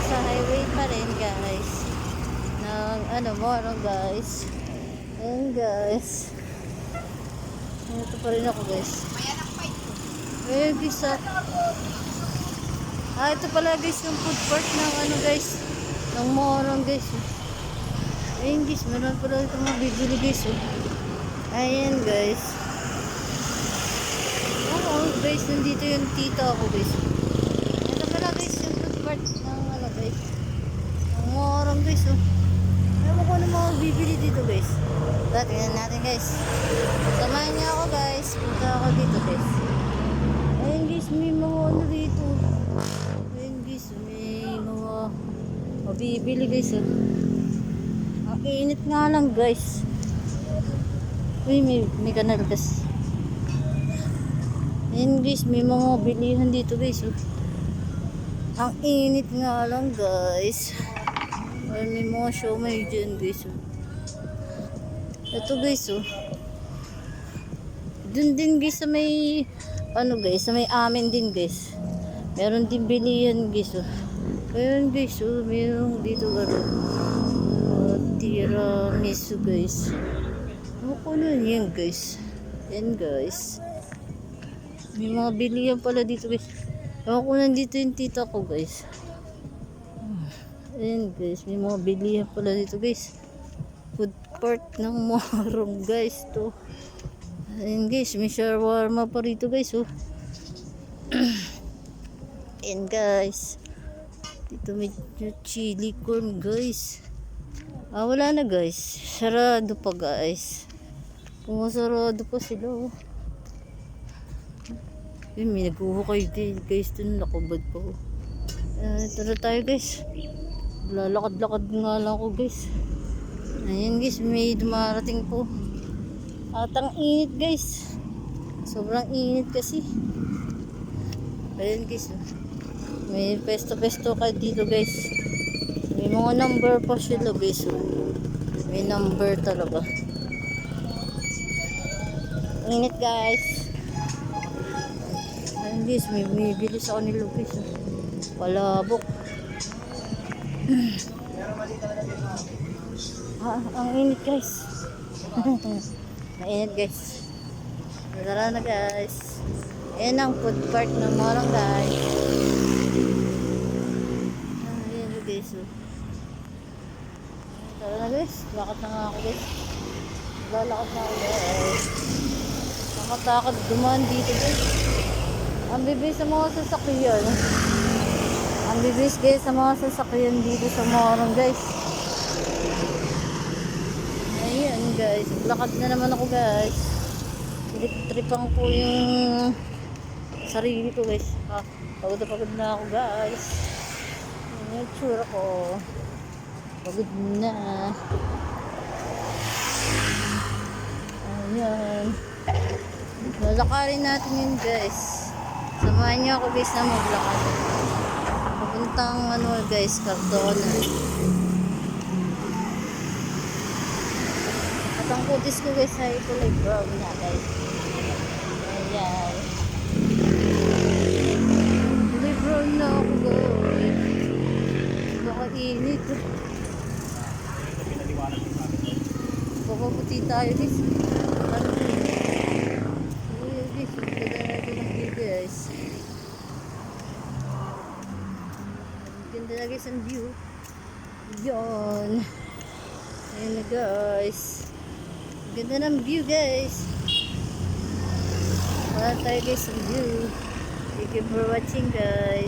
nasa highway pa rin guys. Ng ano Morong guys. Ayan guys. Ito pa rin ako guys. Ayan guys ito pala guys yung food court ng ano guys. Ng Morong guys. Ayan guys, meron pala ito mga bibili guys. Ayan guys. Guys, nandito yung tita ako guys. Ito pala guys yung food court ng ano guys. Ng Morong guys. Alam mo kung ano mga bibili dito guys. Tingnan natin guys. Samahan niyo ako guys. Punta ako dito guys. Ayan guys, may mga ano dito. Ayan guys, may mga mabibili guys. Ang init nga lang guys. Uy, may kanal guys. Ayan guys, may mga bilihan dito guys. Ang init nga lang guys. Ay, may mga siomay dyan guys. Ito guys dun din guys sa may ano guys, sa may amin din guys. Meron din bilihan guys. Ayun guys, meron dito tiramisu guys. Ano yan guys? Yan guys. May mga bilihan pala dito guys. Ewan ko nandito yung tita ko guys. Ayan guys, may mga bilihan pala dito guys. Food court ng Morong guys to. Ayan guys, may shawarma pa rito guys Ayan guys. Dito may chili corn guys. Wala na guys. Sarado pa guys. Pumasarado pa sila may naghuhukay din guys. Dun nakabad pa tara tayo guys. Lalakad-lakad nga lang ako guys. Ayan guys, may dumarating po. At ang init guys. Sobrang init kasi. Ayan guys. May pesto-pesto kayo dito guys. May mga number pa sila guys. May number talaga. Init guys. Ayan guys, may bilis ako nila guys. Palabok. Ang init guys. Mainit guys. Tara na guys. Ayan ang food park ng Morong guys. Ayan guys. Tara na guys. Lakad na nga ako guys. Lalakad na ako guys. Nakatakad dumaan dito guys. Ang bibilis sa mga sasakyan. Ang bibilis guys sa mga sasakyan dito sa Morong guys. Ayan guys, lakad na naman ako guys. Trip-tripang po yung sarili ko guys. Pagod na ako guys. Ayan yung tsura ko. Pagod na. Ayan. Lalakarin natin yun guys. Samahan niyo ako guys na maglakad. Papuntang ano guys, Cardona. At ang kutis ko guys ay kulay brown na guys. Ayan. Kulay brown na ako guys. Baka init. Papaputi tayo guys. Ayan guys. Ganda natin ang view guys. Ganda na guys ang view. Yun. Ayan na guys. Ganda ng view guys. Wala tayo guys ang view. Thank you for watching guys.